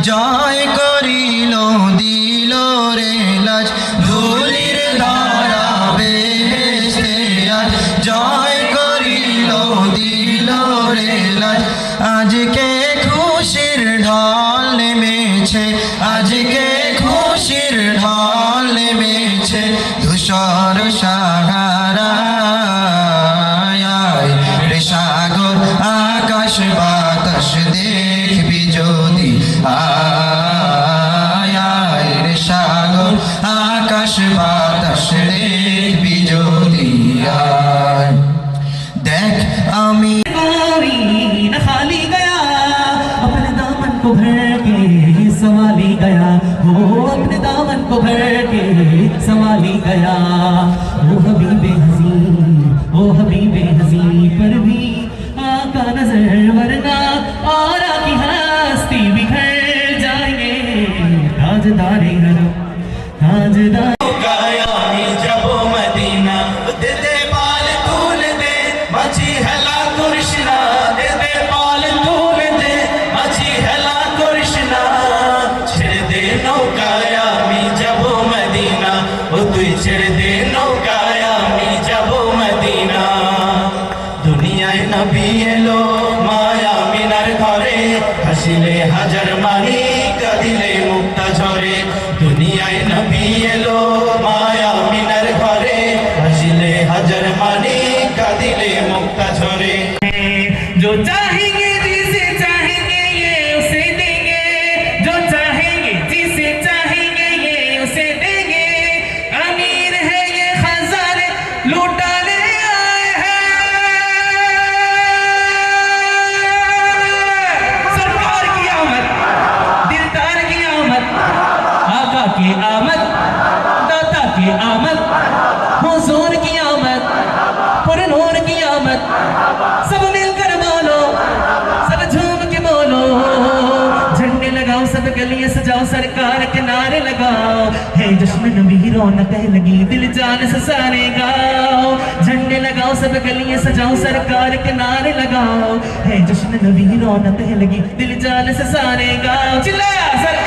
জয় করিল দিল রে লাজ ধুলির ধরা বেহেশতে আজ জয় করিল দিল রে লাজ আজকে খুশির ঢল নেমেছে আজকে খুশির ঢল নেমেছে ধূসর সাগরায় রে সাগর আকাশ বাতাস দেখবি যদি আয় রে সাগর আকাশ বাতাস দেখবি যদি আয় দেখ আমি खाली गया अपने दामन को भर के संभाली गया वो अपने दामन को भर के संभाली गया वो हबीबे हसी पर भी आका नजर वरना और की हस्ती बिखर जाएंगे ताजदारे हरम ताजदार ছেড়ে দে নৌকায় আমি যাব মদিনা দুনিয়ায় নবী এলো মায়া মিনার ঘরে হাসিলে হাজার মানি কাঁদিলে মুক্তা ঝরে দুনিয়ায় নবী এলো মায়া মিনার ঘরে হাসিলে হাজার মানি কাঁদিলে মুক্তা ঝরে जो चाहेंगे जिसे चाहेंगे ये उसे देंगे जो चाहेंगे जिसे चाहेंगे ये उसे देंगे अमीर है ये खजाने लुटाने आए हैं सरकार की आमद दिलदार की आमद आका की आमद दाता की आमद हुजूर की आमद पुरनूर की आमद सब मिलकर बोलो सब झूम के बोलो झंडे लगाओ सब गलियां सजाओ सरकार के नारे लगाओ है जश्न नबी रौनक है लगी दिल जान से सारे गाओ झंडे लगाओ सब गलियां सजाओ सरकार के नारे लगाओ है जश्न नबी रौनक है लगी दिल जान से सारे गाओ चिल्लाया सर